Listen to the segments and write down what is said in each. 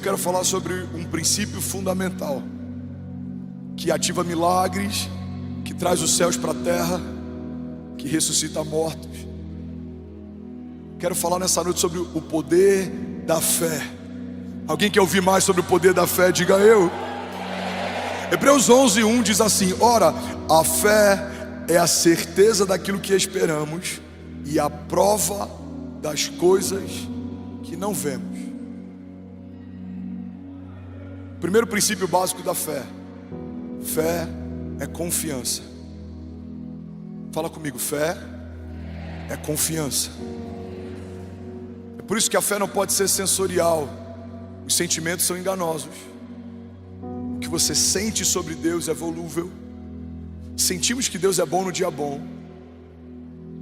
quero falar sobre um princípio fundamental que ativa milagres, que traz os céus para a terra, que ressuscita mortos. Quero falar nessa noite sobre o poder da fé. Alguém quer ouvir mais sobre o poder da fé? Diga eu. Hebreus 11:1 diz assim: ora, a fé é a certeza daquilo que esperamos e a prova das coisas que não vemos. Primeiro princípio básico da fé: fé é confiança. Fala comigo, fé é confiança. É por isso que a fé não pode ser sensorial. Os sentimentos são enganosos. O que você sente sobre Deus é volúvel. Sentimos que Deus é bom no dia bom.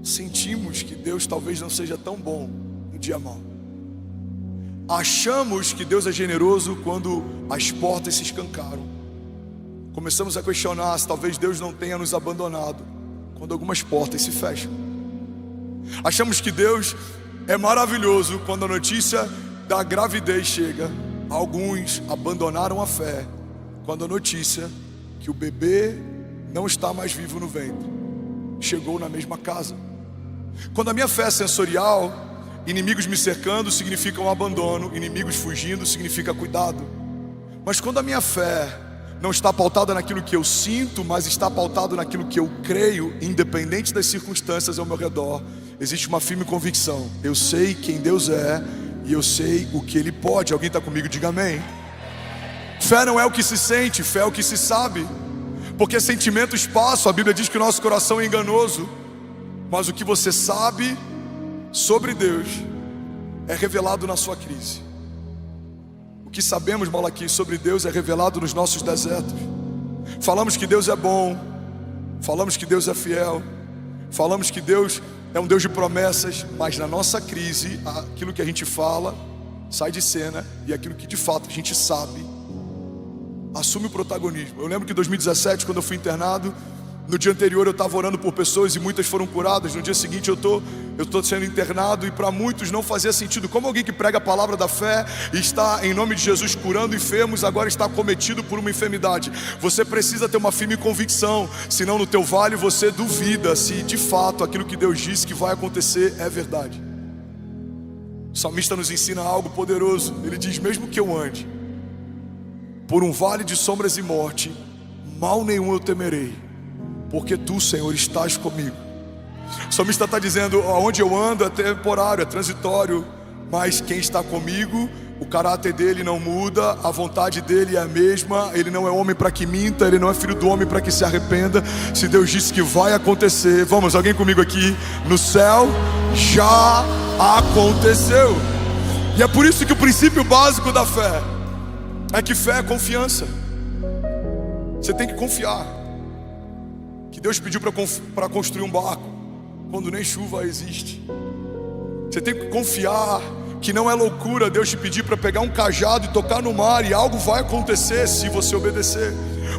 Sentimos que Deus talvez não seja tão bom no dia mau. Achamos que Deus é generoso quando as portas se escancaram. Começamos a questionar se talvez Deus não tenha nos abandonado quando algumas portas se fecham. Achamos que Deus é maravilhoso quando a notícia da gravidez chega. Alguns abandonaram a fé quando a notícia que o bebê não está mais vivo no ventre chegou na mesma casa. Quando a minha fé é sensorial, inimigos me cercando significa um abandono, inimigos fugindo significa cuidado. Mas quando a minha fé não está pautada naquilo que eu sinto, mas está pautada naquilo que eu creio, independente das circunstâncias ao meu redor, existe uma firme convicção: eu sei quem Deus é e eu sei o que Ele pode. Alguém está comigo? Diga amém. Fé não é o que se sente, fé é o que se sabe. Porque sentimentos passam, a Bíblia diz que o nosso coração é enganoso. Mas o que você sabe sobre Deus é revelado na sua crise. O que sabemos, Malaquias, sobre Deus é revelado nos nossos desertos. Falamos que Deus é bom, falamos que Deus é fiel, falamos que Deus é um Deus de promessas, mas na nossa crise, aquilo que a gente fala sai de cena e aquilo que de fato a gente sabe assume o protagonismo. Eu lembro que em 2017, quando eu fui internado, no dia anterior eu estava orando por pessoas e muitas foram curadas. No dia seguinte eu estou sendo internado, e para muitos não fazia sentido. Como alguém que prega a palavra da fé e está em nome de Jesus curando enfermos, agora está acometido por uma enfermidade? Você precisa ter uma firme convicção, senão no teu vale você duvida se de fato aquilo que Deus disse que vai acontecer é verdade. O salmista nos ensina algo poderoso. Ele diz: mesmo que eu ande por um vale de sombras e morte, mal nenhum eu temerei, porque tu, Senhor, estás comigo. O salmista está dizendo: aonde eu ando é temporário, é transitório, mas quem está comigo, o caráter dele não muda, a vontade dele é a mesma. Ele não é homem para que minta, ele não é filho do homem para que se arrependa. Se Deus disse que vai acontecer, vamos, alguém comigo aqui, no céu já aconteceu. E é por isso que o princípio básico da fé é que fé é confiança. Você tem que confiar que Deus pediu para construir um barco quando nem chuva existe. Você tem que confiar que não é loucura Deus te pedir para pegar um cajado e tocar no mar e algo vai acontecer se você obedecer.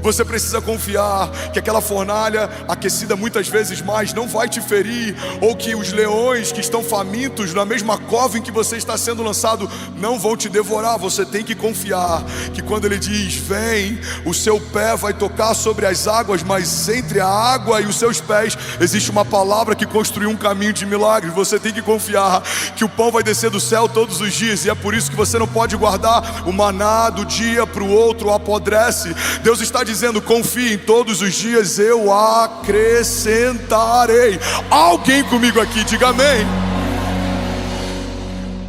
Você precisa confiar que aquela fornalha aquecida muitas vezes mais não vai te ferir, ou que os leões que estão famintos na mesma cova em que você está sendo lançado não vão te devorar. Você tem que confiar que quando Ele diz vem, o seu pé vai tocar sobre as águas, mas entre a água e os seus pés existe uma palavra que construiu um caminho de milagres. Você tem que confiar que o pão vai descer do céu todos os dias, e é por isso que você não pode guardar o maná do dia para o outro, apodrece. Deus está dizendo: confie, em todos os dias eu acrescentarei. Alguém comigo aqui, diga amém.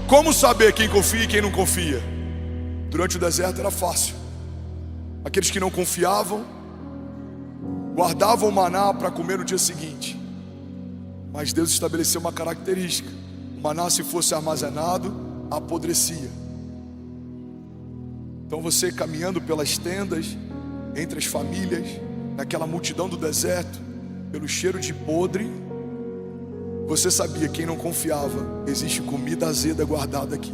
Como saber quem confia e quem não confia? Durante o deserto era fácil. Aqueles que não confiavam guardavam o maná para comer no dia seguinte. Mas Deus estabeleceu uma característica: o maná, se fosse armazenado, apodrecia. Então você, caminhando pelas tendas, entre as famílias, naquela multidão do deserto, pelo cheiro de podre, você sabia, quem não confiava, existe comida azeda guardada aqui.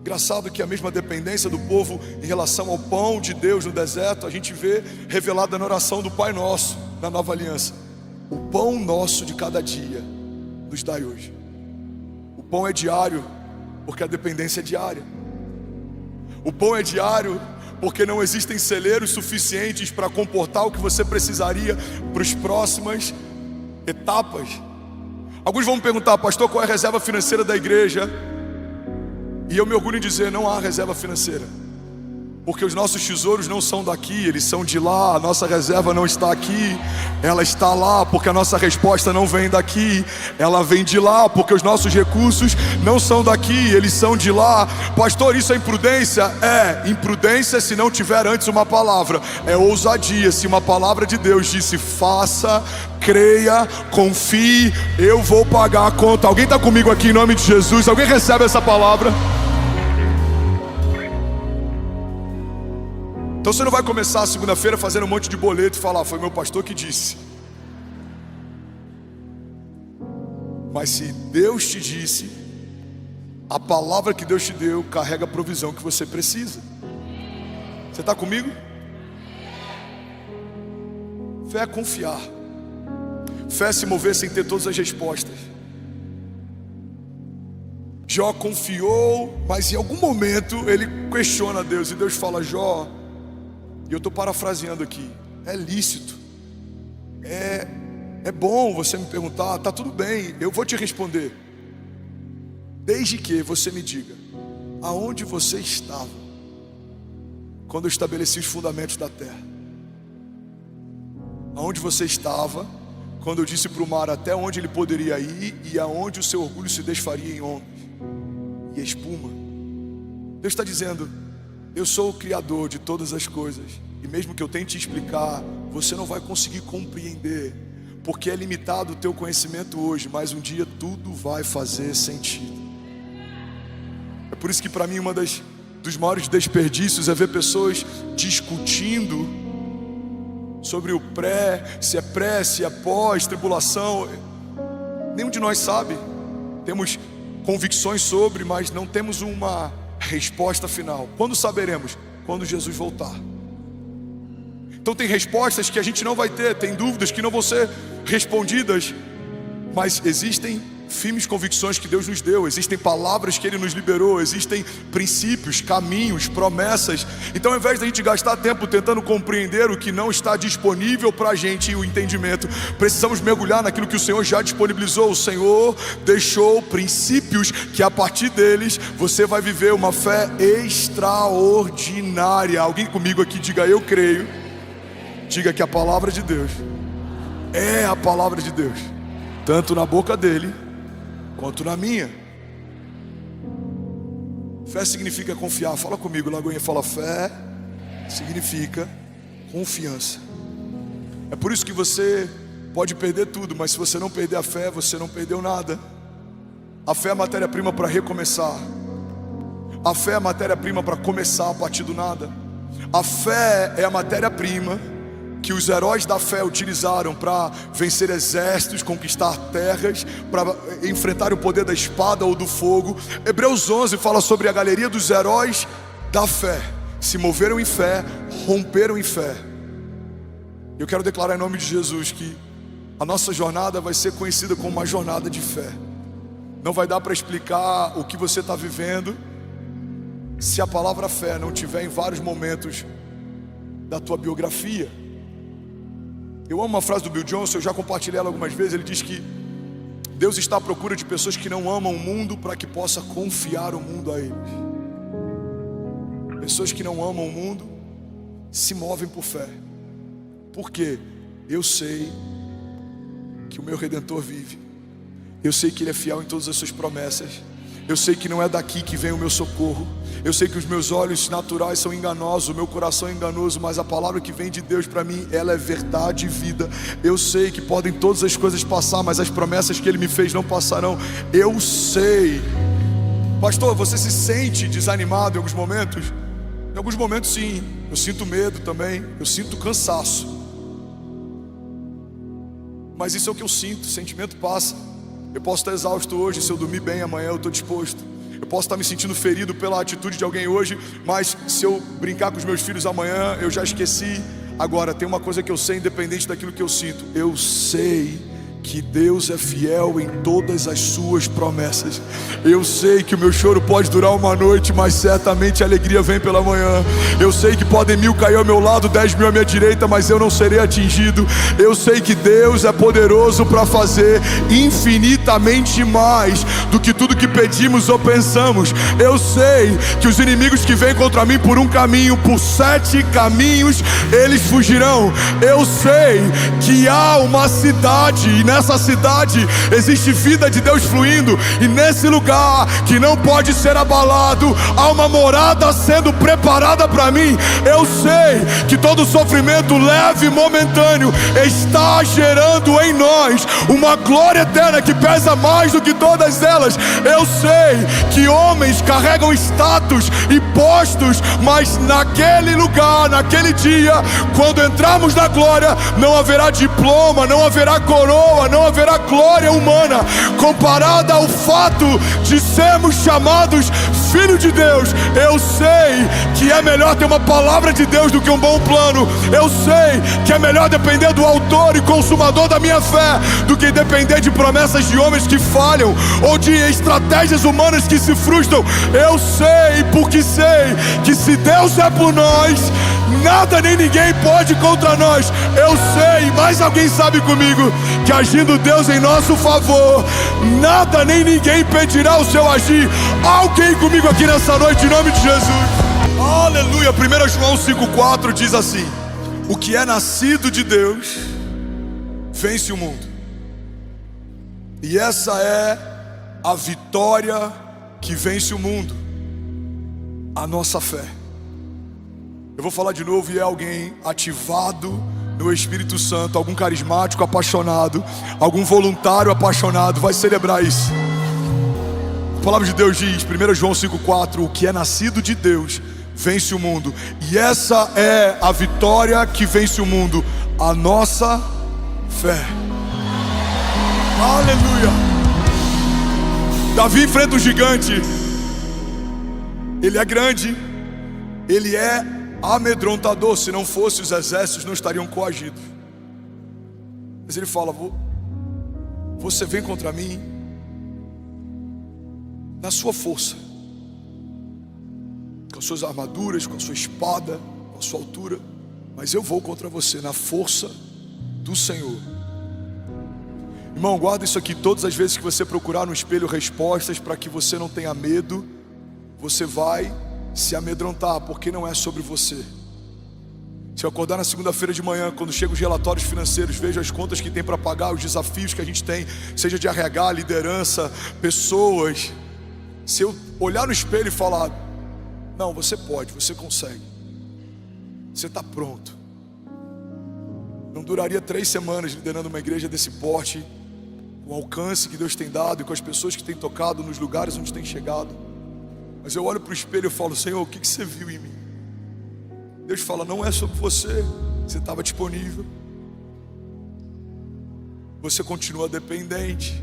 Engraçado que a mesma dependência do povo em relação ao pão de Deus no deserto, a gente vê revelada na oração do Pai Nosso, na Nova Aliança. O pão nosso de cada dia nos dai hoje. O pão é diário, porque a dependência é diária. O pão é diário porque não existem celeiros suficientes para comportar o que você precisaria para as próximas etapas. Alguns vão me perguntar: pastor, qual é a reserva financeira da igreja? E eu me orgulho em dizer: não há reserva financeira, porque os nossos tesouros não são daqui, eles são de lá. A nossa reserva não está aqui, ela está lá, porque a nossa resposta não vem daqui, ela vem de lá, porque os nossos recursos não são daqui, eles são de lá. Pastor, isso é imprudência? É imprudência se não tiver antes uma palavra. É ousadia se uma palavra de Deus disse: faça, creia, confie, eu vou pagar a conta. Alguém está comigo aqui em nome de Jesus? Alguém recebe essa palavra? Então você não vai começar a segunda-feira fazendo um monte de boleto e falar: foi meu pastor que disse. Mas se Deus te disse, a palavra que Deus te deu carrega a provisão que você precisa. Você está comigo? Fé é confiar. Fé é se mover sem ter todas as respostas. Jó confiou, mas em algum momento ele questiona Deus, e Deus fala: Jó, e eu estou parafraseando aqui, é lícito, é bom você me perguntar, tá tudo bem, eu vou te responder, desde que você me diga aonde você estava quando eu estabeleci os fundamentos da terra. Aonde você estava quando eu disse para o mar até onde ele poderia ir e aonde o seu orgulho se desfaria em ondas e espuma. Deus está dizendo: eu sou o Criador de todas as coisas, e mesmo que eu tente explicar, você não vai conseguir compreender, porque é limitado o teu conhecimento hoje, mas um dia tudo vai fazer sentido. É por isso que para mim dos maiores desperdícios é ver pessoas discutindo sobre o se é pós, tribulação. Nenhum de nós sabe, temos convicções sobre, mas não temos uma resposta final. Quando saberemos? Quando Jesus voltar. Então tem respostas que a gente não vai ter, tem dúvidas que não vão ser respondidas, mas existem firmes convicções que Deus nos deu, existem palavras que Ele nos liberou, existem princípios, caminhos, promessas. Então ao invés da gente gastar tempo tentando compreender o que não está disponível para a gente e o entendimento, precisamos mergulhar naquilo que o Senhor já disponibilizou. O Senhor deixou princípios que a partir deles você vai viver uma fé extraordinária. Alguém comigo aqui diga: eu creio. Diga que a palavra de Deus é a palavra de Deus, tanto na boca dele quanto na minha. Fé significa confiar. Fala comigo, Lagoinha, fala: fé significa confiança. É por isso que você pode perder tudo, mas se você não perder a fé, você não perdeu nada. A fé é a matéria-prima para recomeçar. A fé é a matéria-prima para começar a partir do nada. A fé é a matéria-prima que os heróis da fé utilizaram para vencer exércitos, conquistar terras, para enfrentar o poder da espada ou do fogo. Hebreus 11 fala sobre a galeria dos heróis da fé. Se moveram em fé, romperam em fé. Eu quero declarar em nome de Jesus que a nossa jornada vai ser conhecida como uma jornada de fé. Não vai dar para explicar o que você está vivendo se a palavra fé não tiver em vários momentos da tua biografia. Eu amo uma frase do Bill Johnson, eu já compartilhei ela algumas vezes. Ele diz que Deus está à procura de pessoas que não amam o mundo para que possa confiar o mundo a eles. Pessoas que não amam o mundo se movem por fé. Por quê? Eu sei que o meu Redentor vive. Eu sei que Ele é fiel em todas as suas promessas. Eu sei que não é daqui que vem o meu socorro. Eu sei que os meus olhos naturais são enganosos, o meu coração é enganoso, mas a palavra que vem de Deus para mim, ela é verdade e vida. Eu sei que podem todas as coisas passar, mas as promessas que Ele me fez não passarão. Eu sei. Pastor, você se sente desanimado em alguns momentos? Em alguns momentos sim, eu sinto medo também, eu sinto cansaço. Mas isso é o que eu sinto, o sentimento passa. Eu posso estar exausto hoje, se eu dormir bem amanhã eu estou disposto. Eu posso estar me sentindo ferido pela atitude de alguém hoje, mas se eu brincar com os meus filhos amanhã, eu já esqueci. Agora, tem uma coisa que eu sei, independente daquilo que eu sinto: eu sei que Deus é fiel em todas as suas promessas. Eu sei que o meu choro pode durar uma noite, mas certamente a alegria vem pela manhã. Eu sei que podem 1000 cair ao meu lado, 10.000 à minha direita, mas eu não serei atingido. Eu sei que Deus é poderoso para fazer infinitamente mais do que tudo que pedimos ou pensamos. Eu sei que os inimigos que vêm contra mim por um caminho, por 7 caminhos eles fugirão. Eu sei que há uma cidade, e nessa cidade existe vida de Deus fluindo, e nesse lugar que não pode ser abalado, há uma morada sendo preparada para mim. Eu sei que todo sofrimento leve e momentâneo está gerando em nós uma glória eterna que pesa mais do que todas elas. Eu sei que homens carregam status e postos, mas naquele lugar, naquele dia, quando entrarmos na glória, não haverá diploma, não haverá coroa, não haverá glória humana comparada ao fato de sermos chamados filho de Deus. Eu sei que é melhor ter uma palavra de Deus do que um bom plano. Eu sei que é melhor depender do autor e consumador da minha fé do que depender de promessas de homens que falham ou de estratégias humanas que se frustram. Eu sei, porque sei que se Deus é por nós, nada nem ninguém pode contra nós. Eu sei, mas alguém sabe comigo que agindo Deus em nosso favor, nada nem ninguém impedirá o seu agir. Alguém comigo aqui nessa noite, em nome de Jesus. Aleluia. 1 João 5,4 diz assim: o que é nascido de Deus vence o mundo. E essa é a vitória que vence o mundo, a nossa fé. Eu vou falar de novo, e é alguém ativado no Espírito Santo, algum carismático apaixonado, algum voluntário apaixonado vai celebrar isso. A palavra de Deus diz, 1 João 5,4: o que é nascido de Deus vence o mundo. E essa é a vitória que vence o mundo, a nossa fé. Aleluia. Davi enfrenta um gigante. Ele é grande, ele é amedrontador. Se não fosse, os exércitos não estariam coagidos. Mas ele fala: você vem contra mim na sua força, com as suas armaduras, com a sua espada, com a sua altura, mas eu vou contra você na força do Senhor. Irmão, guarda isso aqui. Todas as vezes que você procurar no espelho respostas para que você não tenha medo, você vai se amedrontar, porque não é sobre você. Se eu acordar na segunda-feira de manhã, quando chegam os relatórios financeiros, vejo as contas que tem para pagar, os desafios que a gente tem, seja de RH, liderança, pessoas. Se eu olhar no espelho e falar: não, você pode, você consegue, você está pronto. Não duraria 3 semanas liderando uma igreja desse porte, com o alcance que Deus tem dado e com as pessoas que tem tocado nos lugares onde tem chegado. Mas eu olho para o espelho e falo: Senhor, o que você viu em mim? Deus fala: não é sobre você, você estava disponível, você continua dependente.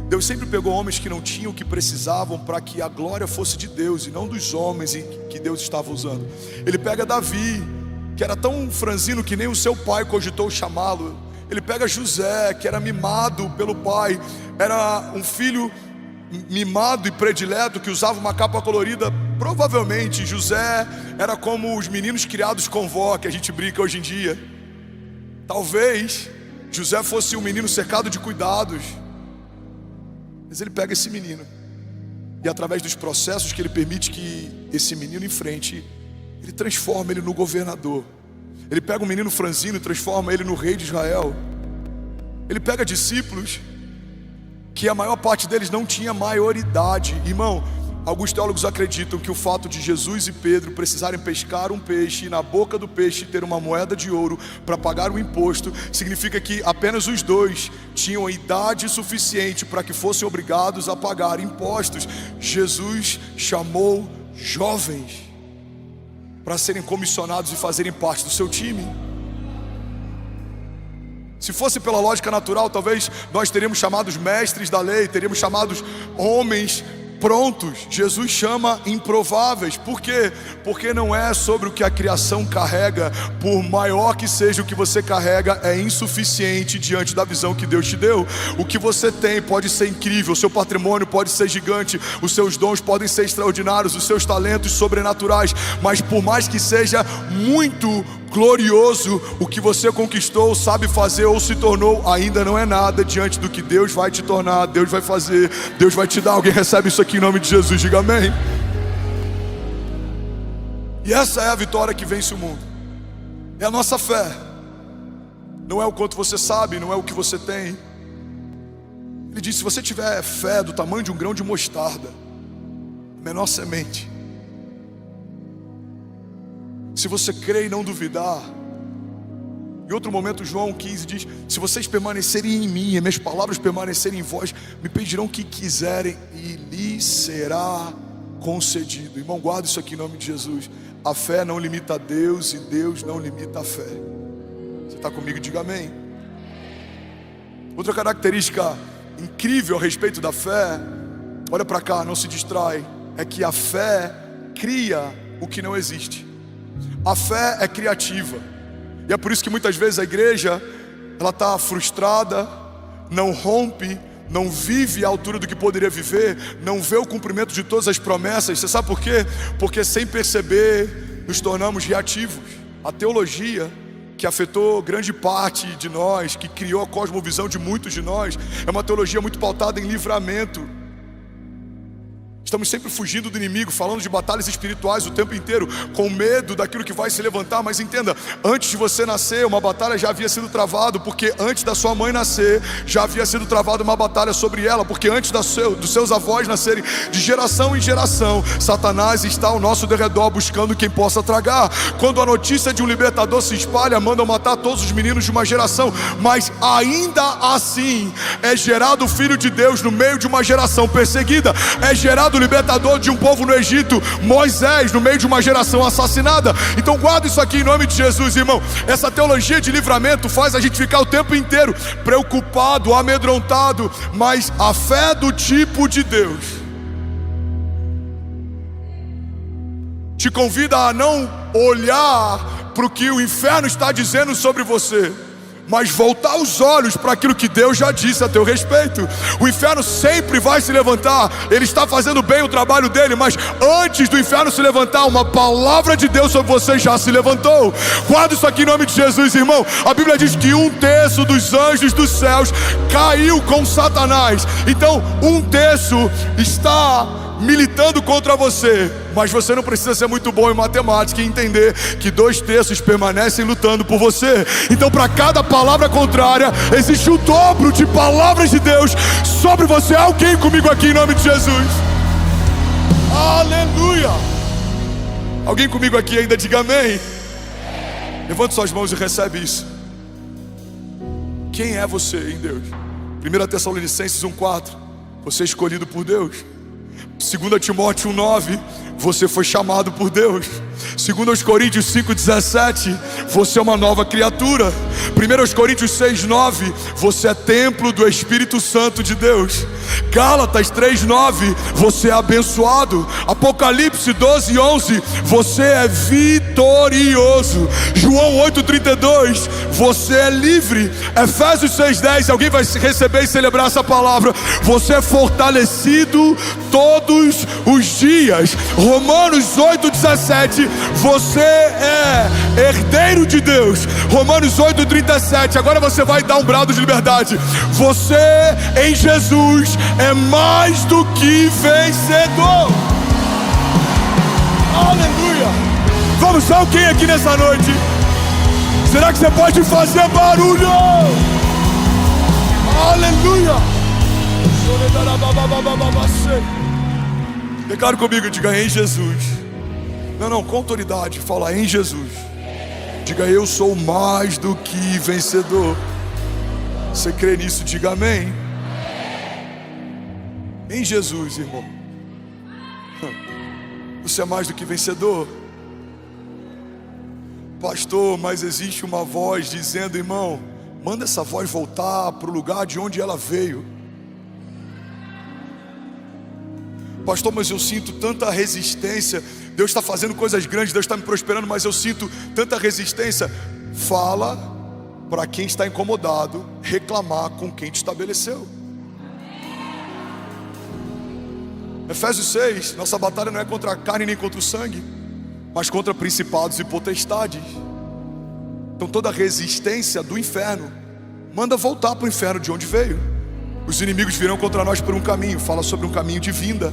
Deus sempre pegou homens que não tinham o que precisavam para que a glória fosse de Deus e não dos homens que Deus estava usando. Ele pega Davi, que era tão franzino que nem o seu pai cogitou chamá-lo. Ele pega José, que era mimado pelo pai, era um filho mimado e predileto, que usava uma capa colorida. Provavelmente José era como os meninos criados com vó, que a gente brinca hoje em dia. Talvez José fosse um menino cercado de cuidados. Mas ele pega esse menino, e através dos processos que ele permite que esse menino enfrente, ele transforma ele no governador. Ele pega um menino franzino e transforma ele no rei de Israel. Ele pega discípulos que a maior parte deles não tinha maioridade. Irmão, alguns teólogos acreditam que o fato de Jesus e Pedro precisarem pescar um peixe e na boca do peixe ter uma moeda de ouro para pagar o imposto, significa que apenas os dois tinham a idade suficiente para que fossem obrigados a pagar impostos. Jesus chamou jovens para serem comissionados e fazerem parte do seu time. Se fosse pela lógica natural, talvez nós teríamos chamados mestres da lei, teríamos chamados homens prontos, Jesus chama improváveis. Por quê? Porque não é sobre o que a criação carrega. Por maior que seja o que você carrega, é insuficiente diante da visão que Deus te deu. O que você tem pode ser incrível, o seu patrimônio pode ser gigante, os seus dons podem ser extraordinários, os seus talentos sobrenaturais, mas por mais que seja muito glorioso, o que você conquistou, sabe fazer ou se tornou, ainda não é nada diante do que Deus vai te tornar, Deus vai fazer, Deus vai te dar. Alguém recebe isso aqui em nome de Jesus, diga amém. E essa é a vitória que vence o mundo, é a nossa fé. Não é o quanto você sabe, não é o que você tem. Ele disse: se você tiver fé do tamanho de um grão de mostarda, menor semente, se você crer e não duvidar. Em outro momento, João 15 diz: se vocês permanecerem em mim e minhas palavras permanecerem em vós, me pedirão o que quiserem e lhes será concedido. Irmão, guarda isso aqui em nome de Jesus. A fé não limita a Deus e Deus não limita a fé. Você está comigo? Diga amém. Outra característica incrível a respeito da fé, olha para cá, não se distrai, é que a fé cria o que não existe. A fé é criativa. E é por isso que muitas vezes a igreja, ela está frustrada, não rompe, não vive à altura do que poderia viver, não vê o cumprimento de todas as promessas. Você sabe por quê? Porque sem perceber nos tornamos reativos. A teologia que afetou grande parte de nós, que criou a cosmovisão de muitos de nós, é uma teologia muito pautada em livramento. Estamos sempre fugindo do inimigo, falando de batalhas espirituais o tempo inteiro, com medo daquilo que vai se levantar. Mas entenda, antes de você nascer, uma batalha já havia sido travada, porque antes da sua mãe nascer, já havia sido travada uma batalha sobre ela, porque antes dos seus avós nascerem, de geração em geração, Satanás está ao nosso derredor buscando quem possa tragar. Quando a notícia de um libertador se espalha, mandam matar todos os meninos de uma geração, mas ainda assim é gerado o Filho de Deus no meio de uma geração perseguida. É gerado o libertador de um povo no Egito, Moisés, no meio de uma geração assassinada. Então guarda isso aqui em nome de Jesus, irmão. Essa teologia de livramento faz a gente ficar o tempo inteiro preocupado, amedrontado, mas a fé do tipo de Deus te convida a não olhar para o que o inferno está dizendo sobre você, mas voltar os olhos para aquilo que Deus já disse a teu respeito. O inferno sempre vai se levantar, ele está fazendo bem o trabalho dele, mas antes do inferno se levantar, uma palavra de Deus sobre você já se levantou. Guarda isso aqui em nome de Jesus, irmão. A Bíblia diz que 1/3 dos anjos dos céus caiu com Satanás. Então 1/3 está militando contra você, mas você não precisa ser muito bom em matemática e entender que 2/3 permanecem lutando por você. Então, para cada palavra contrária, existe o dobro de palavras de Deus sobre você. Alguém comigo aqui em nome de Jesus? Aleluia! Alguém comigo aqui ainda? Diga amém. Levante suas mãos e recebe isso. Quem é você em Deus? 1 Tessalonicenses 1:4, você é escolhido por Deus. 2 Timóteo 1:9, você foi chamado por Deus. 2 Coríntios 5:17, você é uma nova criatura. 1 Coríntios 6:9, você é templo do Espírito Santo de Deus. Gálatas 3:9, você é abençoado. Apocalipse 12:11, você é vitorioso. João 8:32, você é livre. Efésios 6:10, alguém vai receber e celebrar essa palavra, você é fortalecido todos os dias. Romanos 8:17, você é herdeiro de Deus. Romanos 8:37, agora você vai dar um brado de liberdade. Você em Jesus é mais do que vencedor. Aleluia. Vamos só quem aqui nessa noite? Será que você pode fazer barulho? Aleluia. Declare comigo, diga em Jesus. Não, com autoridade, fala em Jesus. Diga: eu sou mais do que vencedor. Você crê nisso? Diga amém. Em Jesus, irmão, você é mais do que vencedor. Pastor, mas existe uma voz dizendo: irmão, manda essa voz voltar para o lugar de onde ela veio. Pastor, mas eu sinto tanta resistência. Deus está fazendo coisas grandes, Deus está me prosperando, mas eu sinto tanta resistência. Fala para quem está incomodado reclamar com quem te estabeleceu. Efésios 6, nossa batalha não é contra a carne nem contra o sangue, mas contra principados e potestades. Então toda resistência do inferno manda voltar para o inferno de onde veio. Os inimigos virão contra nós por um caminho, fala sobre um caminho de vinda,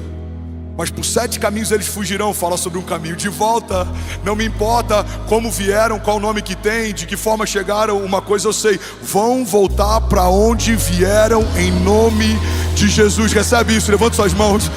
mas por 7 caminhos eles fugirão, fala sobre um caminho de volta. Não me importa como vieram, qual o nome que tem, de que forma chegaram, uma coisa eu sei: vão voltar para onde vieram em nome de Jesus. Recebe isso, levanta suas mãos.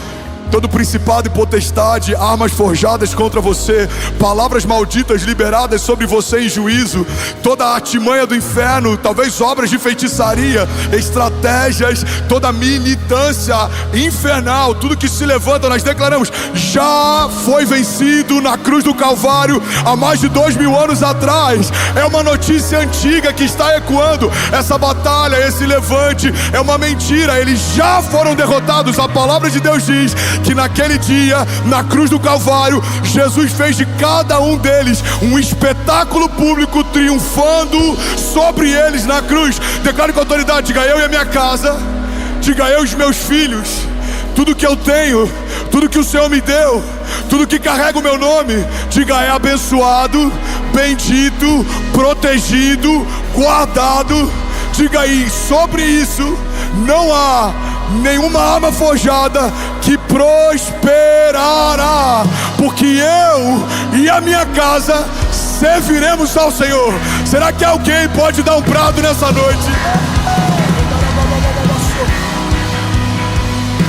Todo principado e potestade, armas forjadas contra você, palavras malditas liberadas sobre você em juízo, toda a artimanha do inferno, talvez obras de feitiçaria, estratégias, toda militância infernal, tudo que se levanta, nós declaramos, já foi vencido na cruz do Calvário há mais de 2000 anos atrás. É uma notícia antiga que está ecoando. Essa batalha, esse levante é uma mentira, eles já foram derrotados. A palavra de Deus diz que naquele dia, na cruz do Calvário, Jesus fez de cada um deles um espetáculo público, triunfando sobre eles na cruz. Declaro com autoridade: diga eu e a minha casa, diga eu e os meus filhos, tudo que eu tenho, tudo que o Senhor me deu, tudo que carrega o meu nome, diga é abençoado, bendito, protegido, guardado. Diga aí, sobre isso não há nenhuma arma forjada que prosperará, porque eu e a minha casa serviremos ao Senhor. Será que alguém pode dar um brado nessa noite?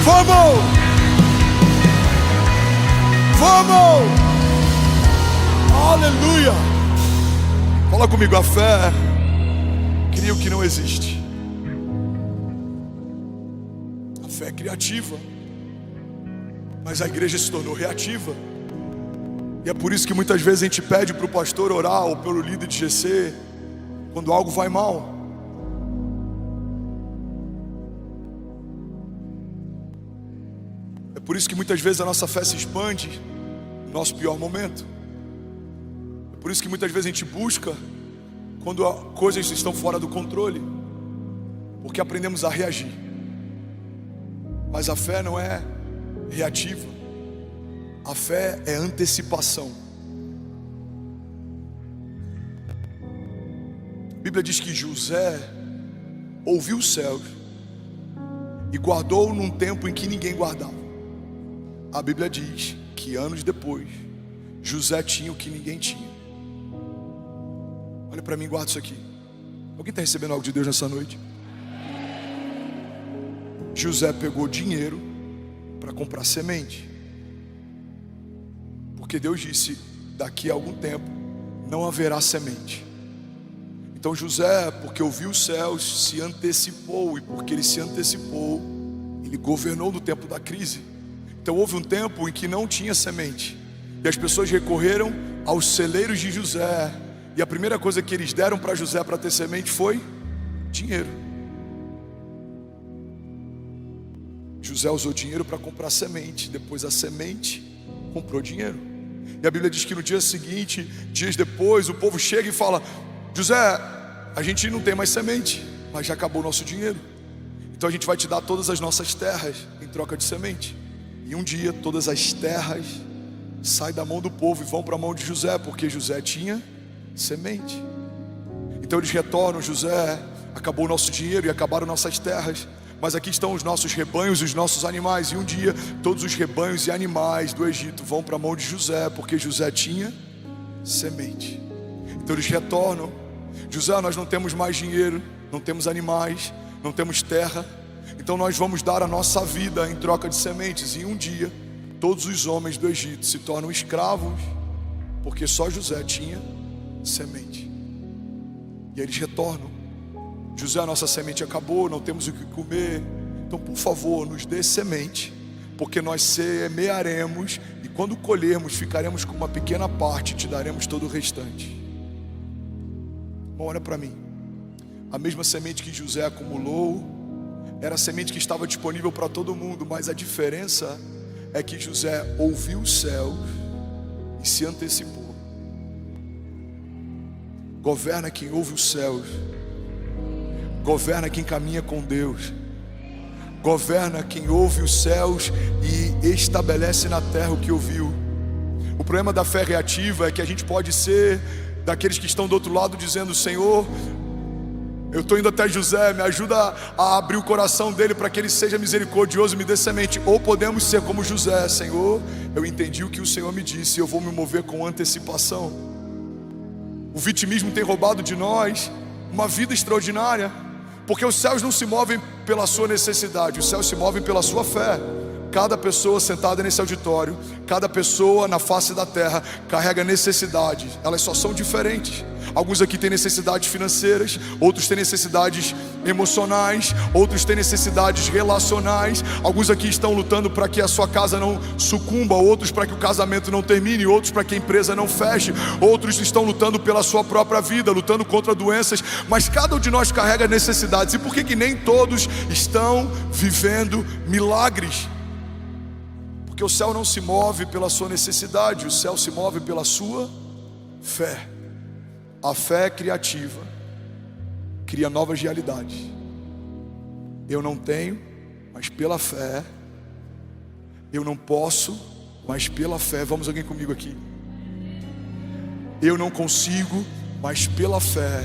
Vamos! Vamos! Aleluia! Fala comigo, a fé cria o que não existe. A fé é criativa, mas a igreja se tornou reativa. E é por isso que muitas vezes a gente pede para o pastor orar, ou pelo líder de GC, quando algo vai mal. É por isso que muitas vezes a nossa fé se expande no nosso pior momento. É por isso que muitas vezes a gente busca quando coisas estão fora do controle, porque aprendemos a reagir. Mas a fé não é reativa, a fé é antecipação. A Bíblia diz que José ouviu os céus e guardou num tempo em que ninguém guardava. A Bíblia diz que anos depois José tinha o que ninguém tinha. Olha para mim, guarda isso aqui. Alguém está recebendo algo de Deus nessa noite? José pegou dinheiro para comprar semente, porque Deus disse: daqui a algum tempo não haverá semente. Então José, porque ouviu os céus, se antecipou, e porque ele se antecipou, ele governou no tempo da crise. Então houve um tempo em que não tinha semente, e as pessoas recorreram aos celeiros de José, e a primeira coisa que eles deram para José para ter semente foi dinheiro. José usou dinheiro para comprar semente, depois a semente comprou dinheiro. E a Bíblia diz que no dia seguinte, dias depois, o povo chega e fala: José, a gente não tem mais semente, mas já acabou o nosso dinheiro, então a gente vai te dar todas as nossas terras em troca de semente. E um dia todas as terras saem da mão do povo e vão para a mão de José, porque José tinha semente. Então eles retornam: José, acabou o nosso dinheiro e acabaram nossas terras, mas aqui estão os nossos rebanhos e os nossos animais. E um dia todos os rebanhos e animais do Egito vão para a mão de José, porque José tinha semente. Então eles retornam: José, nós não temos mais dinheiro, não temos animais, não temos terra, então nós vamos dar a nossa vida em troca de sementes. E um dia todos os homens do Egito se tornam escravos, porque só José tinha semente. E eles retornam: José, a nossa semente acabou, não temos o que comer, então por favor nos dê semente, porque nós semearemos, e quando colhermos ficaremos com uma pequena parte e te daremos todo o restante. Bom, olha para mim, a mesma semente que José acumulou era a semente que estava disponível para todo mundo, mas a diferença é que José ouviu os céus e se antecipou. Governa quem ouve os céus, governa quem caminha com Deus, governa quem ouve os céus e estabelece na terra o que ouviu. O problema da fé reativa é que a gente pode ser daqueles que estão do outro lado dizendo: Senhor, eu estou indo até José, me ajuda a abrir o coração dele para que ele seja misericordioso e me dê semente. Ou podemos ser como José: Senhor, eu entendi o que o Senhor me disse, eu vou me mover com antecipação. O vitimismo tem roubado de nós uma vida extraordinária, porque os céus não se movem pela sua necessidade, os céus se movem pela sua fé. Cada pessoa sentada nesse auditório, cada pessoa na face da terra carrega necessidades, elas só são diferentes. Alguns aqui têm necessidades financeiras, outros têm necessidades emocionais, outros têm necessidades relacionais. Alguns aqui estão lutando para que a sua casa não sucumba, outros para que o casamento não termine, outros para que a empresa não feche, outros estão lutando pela sua própria vida, lutando contra doenças. Mas cada um de nós carrega necessidades. E por que nem todos estão vivendo milagres? Porque o céu não se move pela sua necessidade, o céu se move pela sua fé. A fé criativa cria novas realidades. Eu não tenho, mas pela fé. Eu não posso, mas pela fé. Vamos alguém comigo aqui? Eu não consigo, mas pela fé.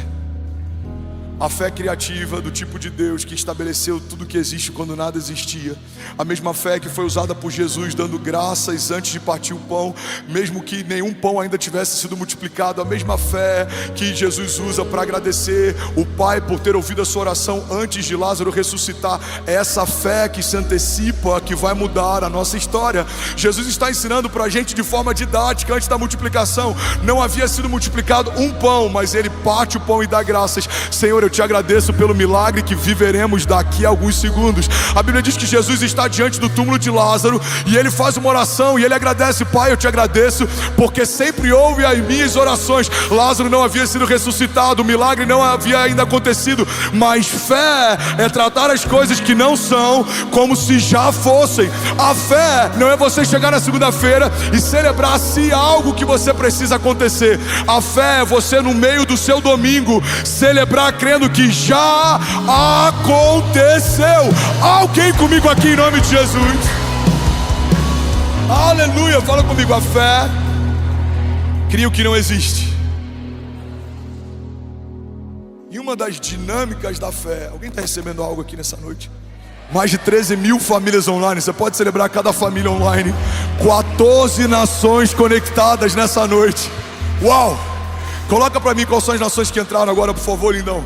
A fé criativa do tipo de Deus que estabeleceu tudo que existe quando nada existia. A mesma fé que foi usada por Jesus dando graças antes de partir o pão, mesmo que nenhum pão ainda tivesse sido multiplicado. A mesma fé que Jesus usa para agradecer o Pai por ter ouvido a sua oração antes de Lázaro ressuscitar. É essa fé que se antecipa, que vai mudar a nossa história. Jesus está ensinando para a gente de forma didática. Antes da multiplicação não havia sido multiplicado um pão, mas ele parte o pão e dá graças. Senhor, eu te agradeço pelo milagre que viveremos daqui a alguns segundos. A Bíblia diz que Jesus está diante do túmulo de Lázaro e ele faz uma oração e ele agradece: Pai, eu te agradeço porque sempre ouve as minhas orações. Lázaro não havia sido ressuscitado, o milagre não havia ainda acontecido, mas fé é tratar as coisas que não são como se já fossem. A fé não é você chegar na segunda-feira e celebrar se algo que você precisa acontecer. A fé é você no meio do seu domingo celebrar crendo que já aconteceu. Alguém comigo aqui em nome de Jesus? Aleluia, fala comigo. A fé cria o que não existe. E uma das dinâmicas da fé, alguém está recebendo algo aqui nessa noite? Mais de 13 mil famílias online. Você pode celebrar cada família online. 14 nações conectadas nessa noite. Uau! Coloca para mim quais são as nações que entraram agora, por favor, lindão.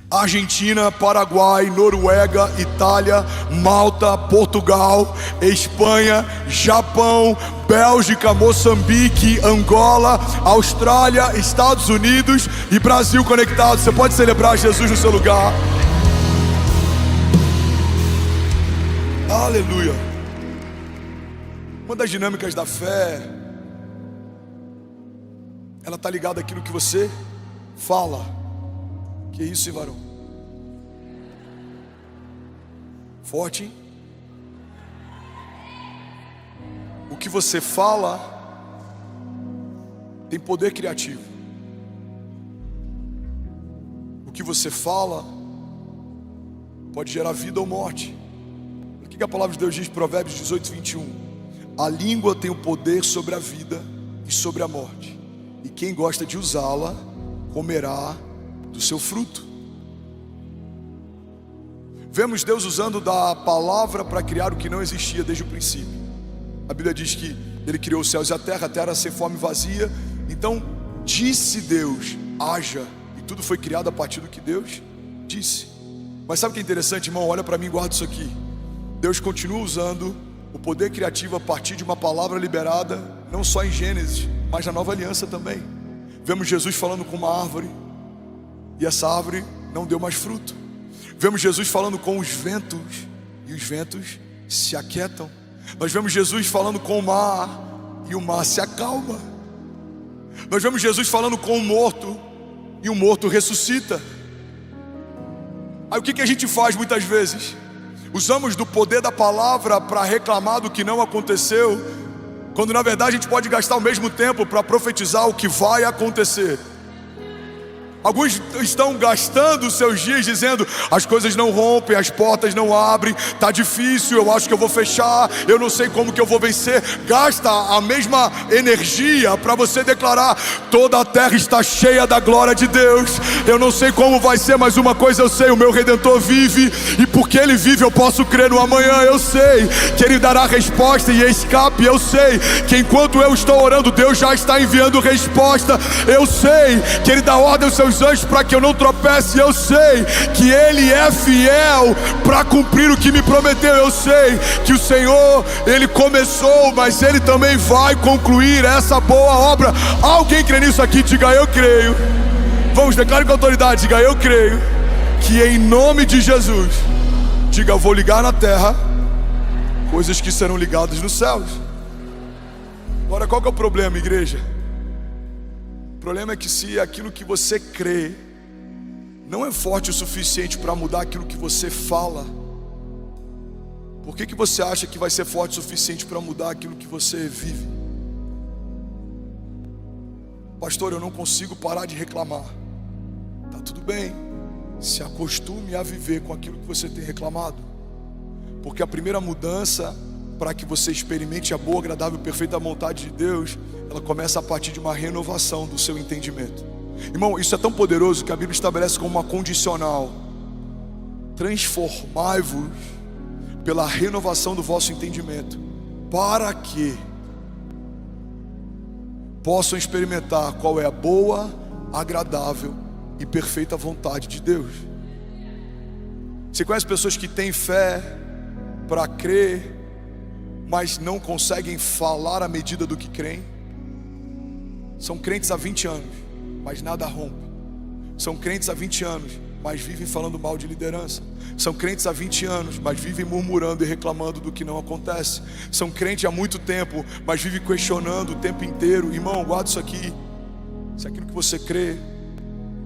Argentina, Paraguai, Noruega, Itália, Malta, Portugal, Espanha, Japão, Bélgica, Moçambique, Angola, Austrália, Estados Unidos e Brasil conectados. Você pode celebrar Jesus no seu lugar. Aleluia. Uma das dinâmicas da fé, ela está ligada àquilo que você fala. Que isso, hein, varão? Forte, hein? O que você fala tem poder criativo. O que você fala pode gerar vida ou morte. O que a palavra de Deus diz em Provérbios 18, 21? A língua tem o poder sobre a vida e sobre a morte, e quem gosta de usá-la comerá do seu fruto. Vemos Deus usando da palavra para criar o que não existia desde o princípio. A Bíblia diz que Ele criou os céus e a terra sem forma e vazia. Então disse Deus: haja, e tudo foi criado a partir do que Deus disse. Mas sabe o que é interessante, irmão? Olha para mim e guarda isso aqui. Deus continua usando o poder criativo a partir de uma palavra liberada, não só em Gênesis, mas na Nova Aliança também. Vemos Jesus falando com uma árvore, e essa árvore não deu mais fruto. Vemos Jesus falando com os ventos, e os ventos se aquietam. Nós vemos Jesus falando com o mar, e o mar se acalma. Nós vemos Jesus falando com o morto, e o morto ressuscita. Aí o que a gente faz muitas vezes? usamos do poder da palavra para reclamar do que não aconteceu, quando na verdade a gente pode gastar o mesmo tempo para profetizar o que vai acontecer. Alguns estão gastando os seus dias dizendo: as coisas não rompem, as portas não abrem, tá difícil, eu acho que eu vou fechar, eu não sei como que eu vou vencer. Gasta a mesma energia para você declarar: toda a terra está cheia da glória de Deus. Eu não sei como vai ser, mas uma coisa eu sei: o meu Redentor vive, e porque Ele vive eu posso crer no amanhã. Eu sei que Ele dará resposta e escape. Eu sei que enquanto eu estou orando, Deus já está enviando resposta. Eu sei que Ele dá ordem aos seus anjos para que eu não tropece. Eu sei que Ele é fiel para cumprir o que me prometeu. Eu sei que o Senhor, Ele começou, mas Ele também vai concluir essa boa obra. Alguém crê nisso aqui? Diga: eu creio. Vamos, declare com autoridade, diga: eu creio que em nome de Jesus, diga: eu vou ligar na terra coisas que serão ligadas nos céus. Agora, qual que é o problema, igreja? O problema é que se aquilo que você crê não é forte o suficiente para mudar aquilo que você fala, por que você acha que vai ser forte o suficiente para mudar aquilo que você vive? Pastor, eu não consigo parar de reclamar. Tá tudo bem, se acostume a viver com aquilo que você tem reclamado, porque a primeira mudança para que você experimente a boa, agradável e perfeita vontade de Deus, ela começa a partir de uma renovação do seu entendimento. Irmão, isso é tão poderoso que a Bíblia estabelece como uma condicional: transformai-vos pela renovação do vosso entendimento, para que possam experimentar qual é a boa, agradável e perfeita vontade de Deus. Você conhece pessoas que têm fé para crer, mas não conseguem falar à medida do que creem? São crentes há 20 anos, mas nada rompe. São crentes há 20 anos, mas vivem falando mal de liderança. São crentes há 20 anos, mas vivem murmurando e reclamando do que não acontece. São crentes há muito tempo, mas vivem questionando o tempo inteiro. Irmão, guarda isso aqui: se aquilo que você crê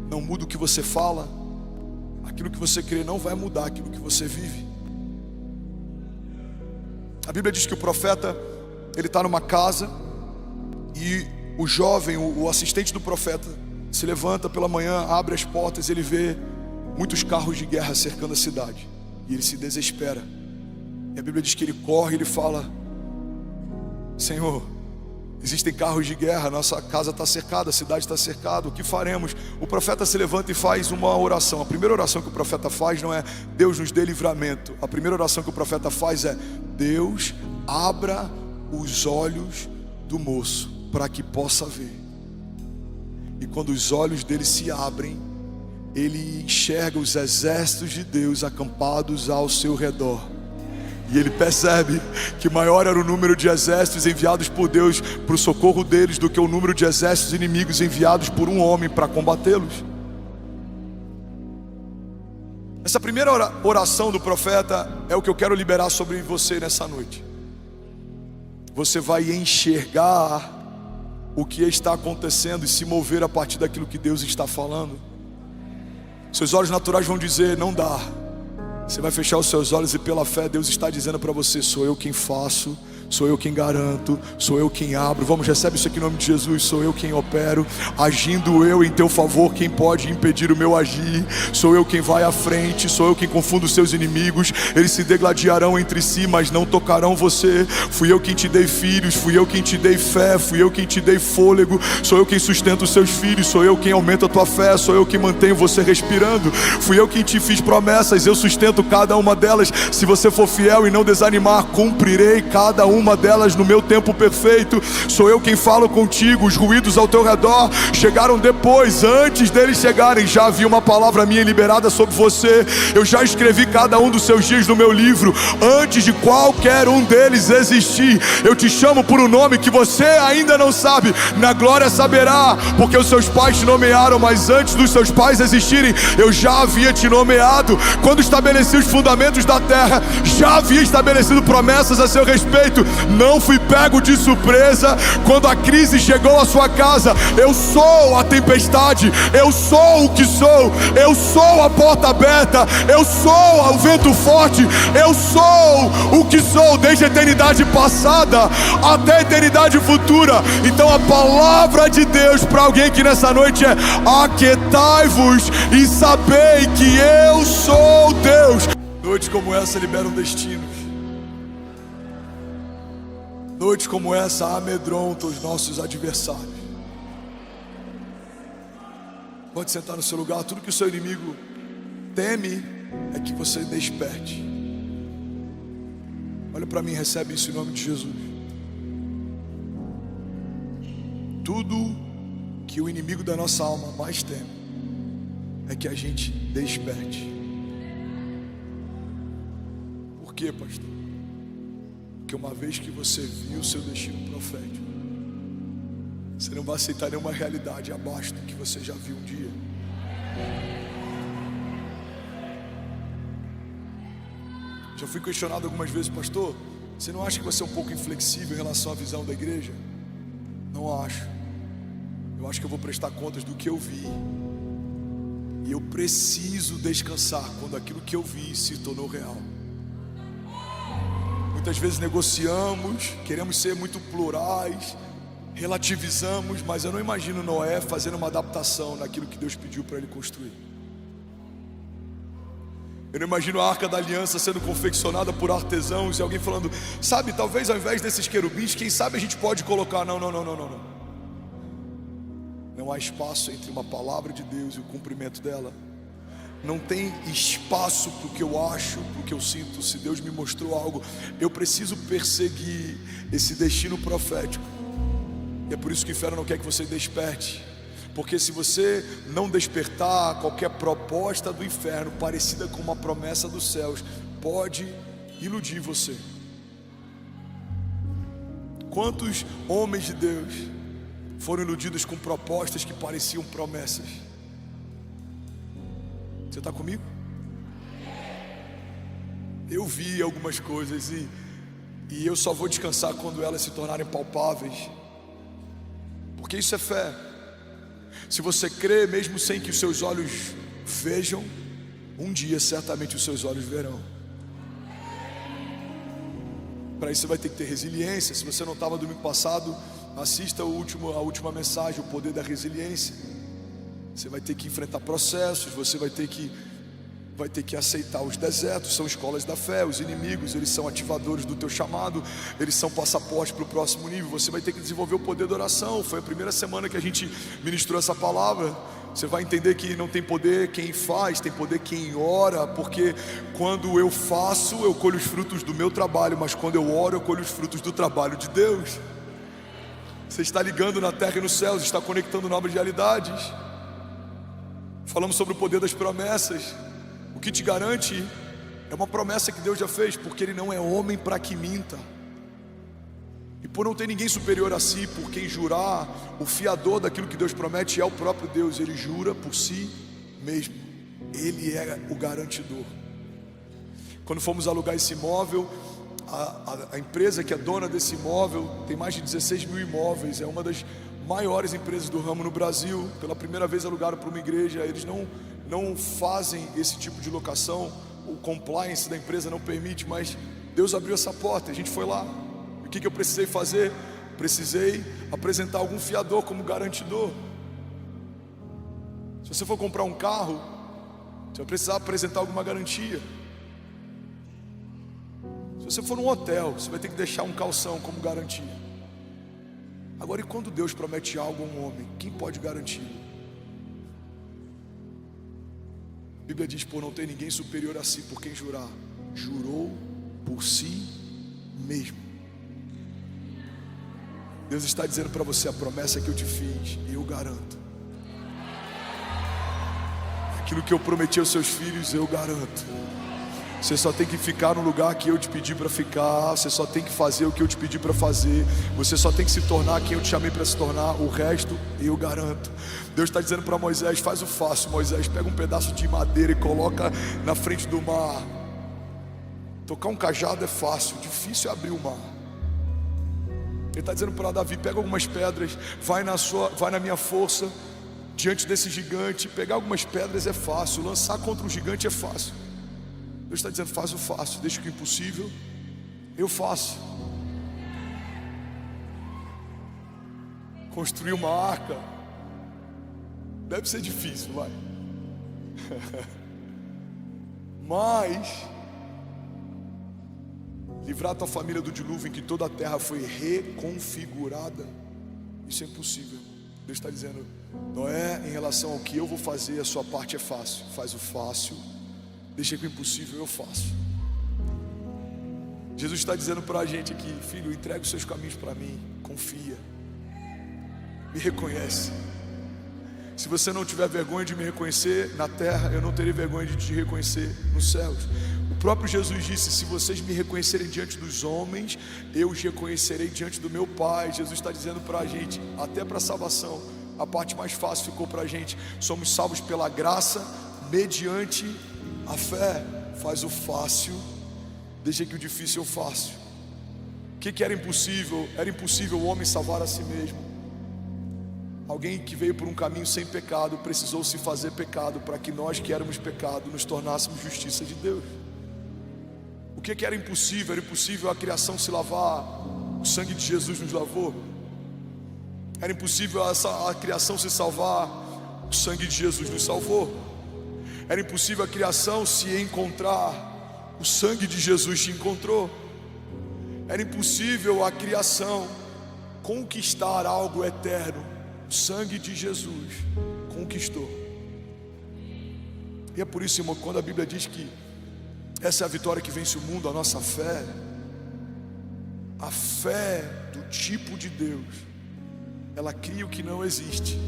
não muda o que você fala, aquilo que você crê não vai mudar aquilo que você vive. A Bíblia diz que o profeta, ele está numa casa, e o jovem, o assistente do profeta, se levanta pela manhã, abre as portas, ele vê muitos carros de guerra cercando a cidade, e ele se desespera. E a Bíblia diz que ele corre e ele fala: Senhor, existem carros de guerra, nossa casa está cercada, a cidade está cercada, o que faremos? O profeta se levanta e faz uma oração. A primeira oração que o profeta faz não é: Deus nos dê livramento. A primeira oração que o profeta faz é: Deus, abra os olhos do moço para que possa ver. E quando os olhos dele se abrem, ele enxerga os exércitos de Deus acampados ao seu redor. E ele percebe que maior era o número de exércitos enviados por Deus para o socorro deles do que o número de exércitos inimigos enviados por um homem para combatê-los. Essa primeira oração do profeta é o que eu quero liberar sobre você nessa noite. Você vai enxergar o que está acontecendo e se mover a partir daquilo que Deus está falando. Seus olhos naturais vão dizer: não dá. Você vai fechar os seus olhos e pela fé Deus está dizendo para você: sou eu quem faço, sou eu quem garanto, sou eu quem abro. Vamos, recebe isso aqui em nome de Jesus. Sou eu quem opero, agindo eu em teu favor, quem pode impedir o meu agir? Sou eu quem vai à frente, sou eu quem confundo os seus inimigos. Eles se degladiarão entre si, mas não tocarão você. Fui eu quem te dei filhos, fui eu quem te dei fé, fui eu quem te dei fôlego. Sou eu quem sustenta os seus filhos, sou eu quem aumenta a tua fé, sou eu quem mantenho você respirando. Fui eu quem te fiz promessas, eu sustento cada uma delas. Se você for fiel e não desanimar, cumprirei cada uma delas no meu tempo perfeito. Sou eu quem falo contigo. Os ruídos ao teu redor chegaram depois, antes deles chegarem já havia uma palavra minha liberada sobre você. Eu já escrevi cada um dos seus dias no meu livro, antes de qualquer um deles existir. Eu te chamo por um nome que você ainda não sabe, na glória saberá, porque os seus pais te nomearam, mas antes dos seus pais existirem, eu já havia te nomeado. Quando estabeleci os fundamentos da terra, já havia estabelecido promessas a seu respeito. não fui pego de surpresa quando a crise chegou à sua casa. Eu sou a tempestade, eu sou o que sou, eu sou a porta aberta, eu sou o vento forte, eu sou o que sou desde a eternidade passada até a eternidade futura. Então a palavra de Deus para alguém aqui nessa noite é: aquietai-vos e sabei que eu sou Deus. Noites como essa liberam destinos. Noites como essa amedrontam os nossos adversários. Pode sentar no seu lugar. Tudo que o seu inimigo teme é que você desperte. Olha para mim, recebe isso em nome de Jesus. Tudo que o inimigo da nossa alma mais teme é que a gente desperte. Por quê, pastor? Porque uma vez que você viu o seu destino profético, você não vai aceitar nenhuma realidade abaixo do que você já viu um dia. Já fui questionado algumas vezes: pastor, você não acha que você é um pouco inflexível em relação à visão da igreja? Não acho. Eu acho que eu vou prestar contas do que eu vi. E eu preciso descansar quando aquilo que eu vi se tornou real. Muitas vezes negociamos, queremos ser muito plurais, relativizamos, mas eu não imagino Noé fazendo uma adaptação naquilo que Deus pediu para ele construir. Eu não imagino a Arca da Aliança sendo confeccionada por artesãos e alguém falando: sabe, talvez ao invés desses querubins, quem sabe a gente pode colocar... Não. Não há espaço entre uma palavra de Deus e o cumprimento dela. Não tem espaço para o que eu acho, para o que eu sinto. Se Deus me mostrou algo, eu preciso perseguir esse destino profético. E é por isso que o inferno não quer que você desperte. Porque se você não despertar, qualquer proposta do inferno parecida com uma promessa dos céus pode iludir você. Quantos homens de Deus foram iludidos com propostas que pareciam promessas? Você está comigo? Eu vi algumas coisas e eu só vou descansar quando elas se tornarem palpáveis. Porque isso é fé. Se você crê mesmo sem que os seus olhos vejam, um dia certamente os seus olhos verão. Para isso você vai ter que ter resiliência. Se você não estava domingo passado, assista a última mensagem, o poder da resiliência. Você vai ter que enfrentar processos, você vai ter que aceitar os desertos. São escolas da fé. Os inimigos, eles são ativadores do teu chamado, eles são passaporte para o próximo nível. Você vai ter que desenvolver o poder da oração. Foi a primeira semana que a gente ministrou essa palavra. Você vai entender que não tem poder quem faz, tem poder quem ora. Porque quando eu faço, eu colho os frutos do meu trabalho, mas quando eu oro, eu colho os frutos do trabalho de Deus. Você está ligando na terra e nos céus, está conectando novas realidades. Falamos sobre o poder das promessas. O que te garante é uma promessa que Deus já fez, porque Ele não é homem para que minta. E por não ter ninguém superior a si, por quem jurar, o fiador daquilo que Deus promete é o próprio Deus. Ele jura por si mesmo. Ele é o garantidor. Quando fomos alugar esse imóvel, a empresa que é dona desse imóvel tem mais de 16 mil imóveis. É uma das maiores empresas do ramo no Brasil. Pela primeira vez alugaram para uma igreja. Eles não fazem esse tipo de locação. O compliance da empresa não permite, mas Deus abriu essa porta. A gente foi lá. E o que eu precisei fazer? Precisei apresentar algum fiador como garantidor. Se você for comprar um carro, você vai precisar apresentar alguma garantia. Se você for num hotel, você vai ter que deixar um calção como garantia. Agora, e quando Deus promete algo a um homem, quem pode garantir? A Bíblia diz: por não ter ninguém superior a si por quem jurar, jurou por si mesmo. Deus está dizendo para você: a promessa que eu te fiz, eu garanto. Aquilo que eu prometi aos seus filhos, eu garanto. Você só tem que ficar no lugar que eu te pedi para ficar. Você só tem que fazer o que eu te pedi para fazer. Você só tem que se tornar quem eu te chamei para se tornar. O resto eu garanto. Deus está dizendo para Moisés: faz o fácil, Moisés. Pega um pedaço de madeira e coloca na frente do mar. Tocar um cajado é fácil, difícil é abrir o mar. Ele está dizendo para Davi: pega algumas pedras, vai na minha força, diante desse gigante. Pegar algumas pedras é fácil, lançar contra o gigante é fácil. Deus está dizendo: faz o fácil, deixa que o impossível eu faço. Construir uma arca deve ser difícil, vai. Mas livrar a tua família do dilúvio em que toda a terra foi reconfigurada, isso é impossível. Deus está dizendo: Noé, em relação ao que eu vou fazer, a sua parte é fácil. Faz o fácil, deixa que o impossível eu faço. Jesus está dizendo para a gente aqui: filho, entrega os seus caminhos para mim, confia, me reconhece. Se você não tiver vergonha de me reconhecer na terra, eu não terei vergonha de te reconhecer nos céus. O próprio Jesus disse: se vocês me reconhecerem diante dos homens, eu os reconhecerei diante do meu Pai. Jesus está dizendo para a gente, até para a salvação, a parte mais fácil ficou para a gente. Somos salvos pela graça, mediante a fé. Faz o fácil, deixa que o difícil eu faço. O que era impossível? Era impossível o homem salvar a si mesmo. Alguém que veio por um caminho sem pecado precisou se fazer pecado para que nós que éramos pecado nos tornássemos justiça de Deus. O que era impossível? Era impossível a criação se lavar, o sangue de Jesus nos lavou. Era impossível a criação se salvar, o sangue de Jesus nos salvou. Era impossível a criação se encontrar, o sangue de Jesus te encontrou. Era impossível a criação conquistar algo eterno, o sangue de Jesus conquistou. E é por isso, irmão, quando a Bíblia diz que essa é a vitória que vence o mundo, a nossa fé, a fé do tipo de Deus, ela cria o que não existe,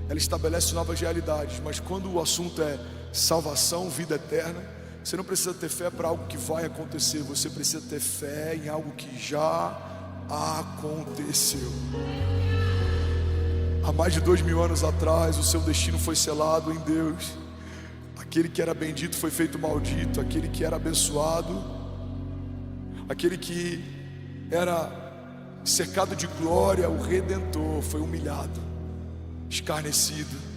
ela estabelece novas realidades. Mas quando o assunto é salvação, vida eterna, você não precisa ter fé para algo que vai acontecer, você precisa ter fé em algo que já aconteceu. Há mais de 2000 anos atrás, o seu destino foi selado em Deus. Aquele que era bendito foi feito maldito. Aquele que era abençoado, aquele que era cercado de glória, o Redentor, foi humilhado, escarnecido.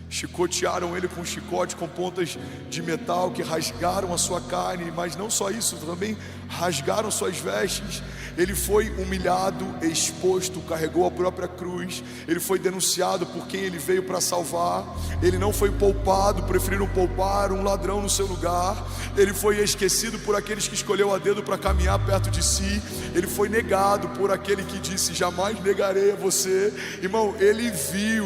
Chicotearam ele com chicote com pontas de metal que rasgaram a sua carne. Mas não só isso, também rasgaram suas vestes. Ele foi humilhado, exposto, carregou a própria cruz. Ele foi denunciado por quem ele veio para salvar. Ele não foi poupado, preferiram poupar um ladrão no seu lugar. Ele foi esquecido por aqueles que escolheu a dedo para caminhar perto de si. Ele foi negado por aquele que disse: jamais negarei a você. Irmão, ele viu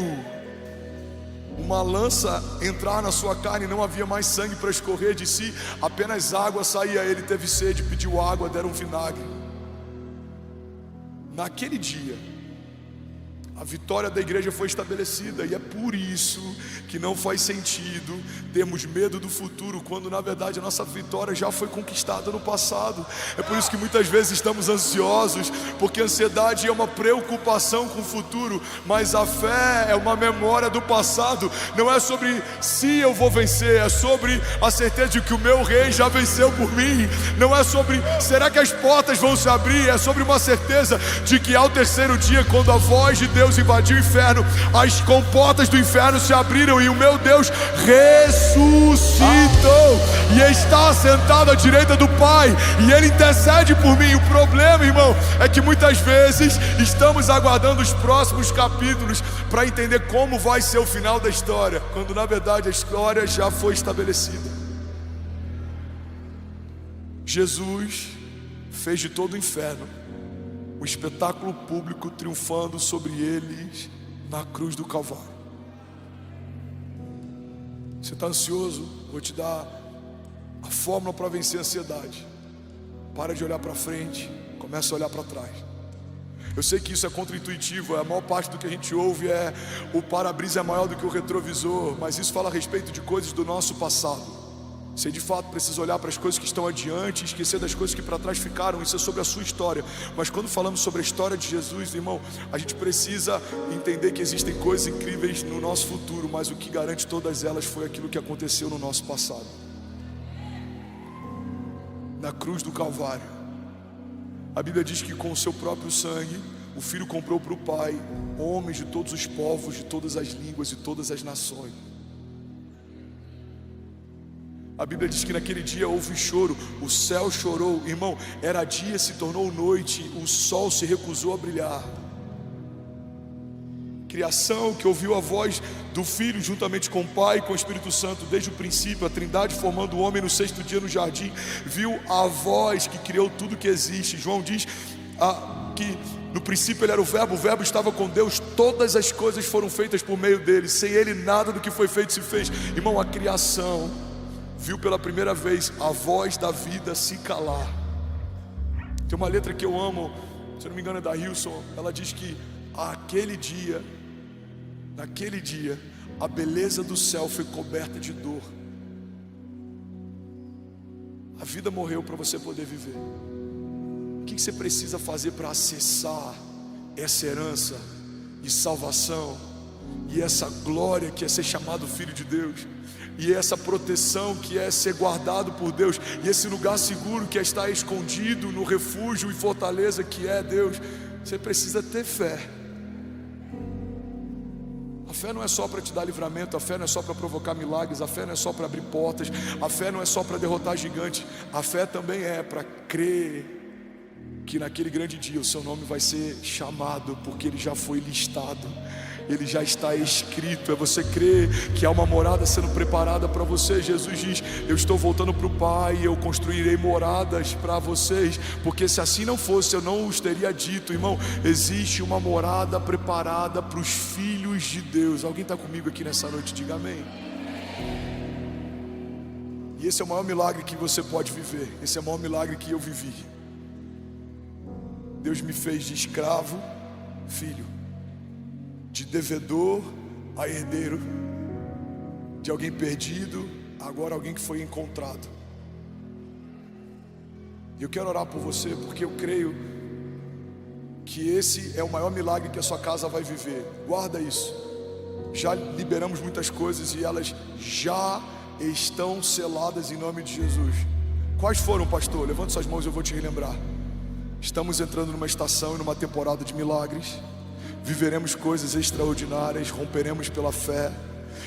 uma lança entrar na sua carne, não havia mais sangue para escorrer de si, apenas água saía. Ele teve sede, pediu água, deram vinagre. Naquele dia, a vitória da igreja foi estabelecida. E é por isso que não faz sentido termos medo do futuro, quando na verdade a nossa vitória já foi conquistada no passado. É por isso que muitas vezes estamos ansiosos, porque a ansiedade é uma preocupação com o futuro, mas a fé é uma memória do passado. Não é sobre se eu vou vencer, é sobre a certeza de que o meu rei já venceu por mim. Não é sobre será que as portas vão se abrir, é sobre uma certeza de que ao terceiro dia, quando a voz de Deus invadiu o inferno, as comportas do inferno se abriram e o meu Deus ressuscitou e está sentado à direita do Pai, e Ele intercede por mim. O problema, irmão, é que muitas vezes estamos aguardando os próximos capítulos para entender como vai ser o final da história, quando na verdade a história já foi estabelecida. Jesus fez de todo o inferno o espetáculo público, triunfando sobre eles na cruz do Calvário. Você está ansioso? Vou te dar a fórmula para vencer a ansiedade. Para de olhar para frente, começa a olhar para trás. Eu sei que isso é contraintuitivo, a maior parte do que a gente ouve é o para-brisa é maior do que o retrovisor, mas isso fala a respeito de coisas do nosso passado. Você de fato precisa olhar para as coisas que estão adiante, esquecer das coisas que para trás ficaram. Isso é sobre a sua história. Mas quando falamos sobre a história de Jesus, irmão, a gente precisa entender que existem coisas incríveis no nosso futuro, mas o que garante todas elas foi aquilo que aconteceu no nosso passado. Na cruz do Calvário, a Bíblia diz que com o seu próprio sangue o Filho comprou para o Pai homens de todos os povos, de todas as línguas e todas as nações. A Bíblia diz que naquele dia houve choro, o céu chorou. Irmão, era dia, se tornou noite, o sol se recusou a brilhar. Criação que ouviu a voz do Filho juntamente com o Pai e com o Espírito Santo desde o princípio, a Trindade formando o homem no sexto dia no jardim, viu a voz que criou tudo que existe. João diz que no princípio ele era o Verbo estava com Deus, todas as coisas foram feitas por meio dele, sem ele nada do que foi feito se fez. Irmão, a criação viu pela primeira vez a voz da vida se calar. Tem uma letra que eu amo, se eu não me engano é da Hilson. Ela diz que naquele dia a beleza do céu foi coberta de dor. A vida morreu para você poder viver. O que você precisa fazer para acessar essa herança de salvação e essa glória que é ser chamado filho de Deus, e essa proteção que é ser guardado por Deus, e esse lugar seguro que é estar escondido no refúgio e fortaleza que é Deus? Você precisa ter fé. A fé não é só para te dar livramento, a fé não é só para provocar milagres, a fé não é só para abrir portas, a fé não é só para derrotar gigantes, a fé também é para crer que naquele grande dia o seu nome vai ser chamado, porque ele já foi listado, ele já está escrito. É você crer que há uma morada sendo preparada para você. Jesus diz: eu estou voltando para o Pai e eu construirei moradas para vocês, porque se assim não fosse eu não os teria dito. Irmão, existe uma morada preparada para os filhos de Deus. Alguém está comigo aqui nessa noite? Diga amém. E esse é o maior milagre que você pode viver. Esse é o maior milagre que eu vivi. Deus me fez de escravo, filho, de devedor a herdeiro, de alguém perdido, agora alguém que foi encontrado. E eu quero orar por você, porque eu creio que esse é o maior milagre que a sua casa vai viver. Guarda isso. Já liberamos muitas coisas e elas já estão seladas em nome de Jesus. Quais foram, pastor? Levante suas mãos e eu vou te relembrar. Estamos entrando numa estação e numa temporada de milagres. Viveremos coisas extraordinárias, romperemos pela fé,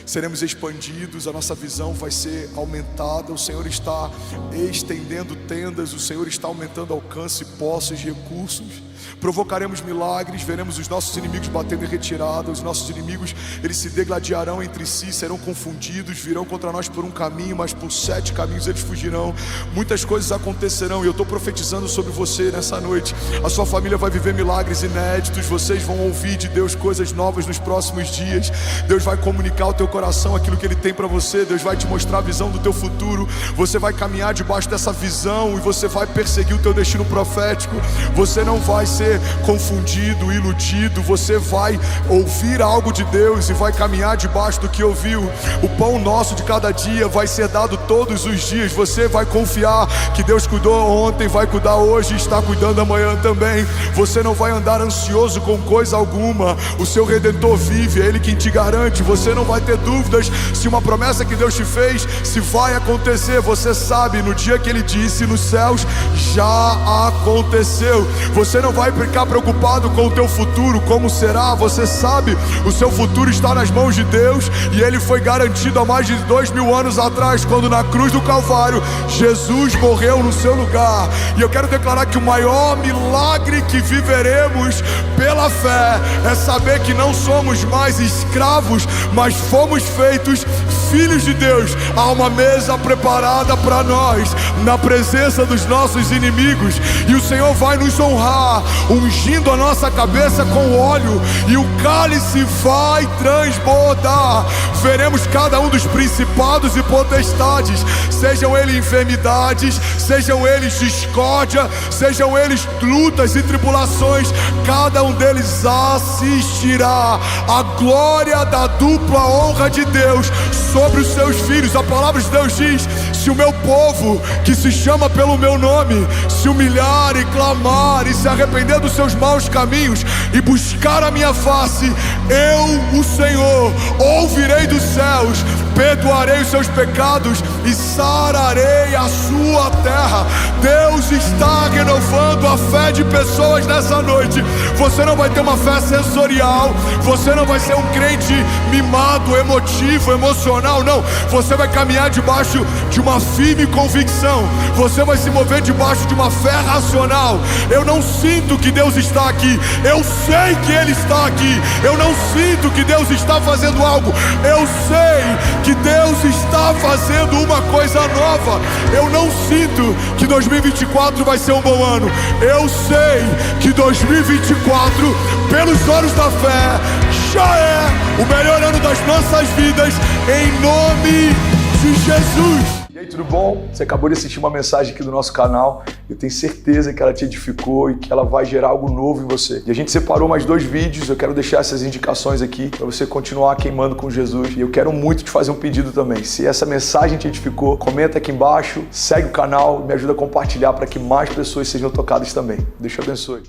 seremos expandidos, a nossa visão vai ser aumentada. O Senhor está estendendo tendas, o Senhor está aumentando alcance, posses, recursos. Provocaremos milagres, veremos os nossos inimigos batendo em retirada. Os nossos inimigos, eles se degladiarão entre si, serão confundidos, virão contra nós por um caminho, mas por 7 caminhos eles fugirão. Muitas coisas acontecerão e eu estou profetizando sobre você nessa noite. A sua família vai viver milagres inéditos, vocês vão ouvir de Deus coisas novas nos próximos dias. Deus vai comunicar ao teu coração aquilo que Ele tem para você. Deus vai te mostrar a visão do teu futuro. Você vai caminhar debaixo dessa visão e você vai perseguir o teu destino profético. Você não vai ser confundido, iludido. Você vai ouvir algo de Deus e vai caminhar debaixo do que ouviu. O pão nosso de cada dia vai ser dado todos os dias. Você vai confiar que Deus cuidou ontem, vai cuidar hoje e está cuidando amanhã também. Você não vai andar ansioso com coisa alguma. O seu Redentor vive, é Ele quem te garante. Você não vai ter dúvidas se uma promessa que Deus te fez, se vai acontecer. Você sabe, no dia que Ele disse nos céus, já aconteceu. Você não vai ficar preocupado com o teu futuro, como será. Você sabe, o seu futuro está nas mãos de Deus e Ele foi garantido há mais de 2000 anos atrás, quando na cruz do Calvário Jesus morreu no seu lugar. E eu quero declarar que o maior milagre que viveremos pela fé é saber que não somos mais escravos, mas fomos feitos filhos de Deus. Há uma mesa preparada para nós na presença dos nossos inimigos, e o Senhor vai nos honrar, ungindo a nossa cabeça com óleo, e o cálice vai transbordar. Veremos cada um dos principados e potestades, sejam eles enfermidades, sejam eles discórdia, sejam eles lutas e tribulações, cada um deles assistirá à glória da dupla honra de Deus sobre os seus filhos. A palavra de Deus diz: se o meu povo, que se chama pelo meu nome, se humilhar e clamar e se arrepender dos seus maus caminhos e buscar a minha face, eu, o Senhor, ouvirei dos céus, perdoarei os seus pecados e sararei a sua terra. Deus está renovando a fé de pessoas nessa noite. Você não vai ter uma fé sensorial, você não vai ser um crente mimado, emotivo, emocional, não. Você vai caminhar debaixo de uma firme convicção, você vai se mover debaixo de uma fé racional. Eu não sinto que Deus está aqui, eu sei que Ele está aqui. Eu não sinto que Deus está fazendo algo, eu sei que Deus está fazendo uma coisa nova. Eu não sinto que 2024 vai ser um bom ano, eu sei que 2024, pelos olhos da fé, já é o melhor ano das nossas vidas, em nome de Jesus. E aí, tudo bom? Você acabou de assistir uma mensagem aqui do nosso canal. Eu tenho certeza que ela te edificou e que ela vai gerar algo novo em você. E a gente separou mais 2 vídeos, eu quero deixar essas indicações aqui para você continuar queimando com Jesus. E eu quero muito te fazer um pedido também. Se essa mensagem te edificou, comenta aqui embaixo, segue o canal, me ajuda a compartilhar para que mais pessoas sejam tocadas também. Deus te abençoe.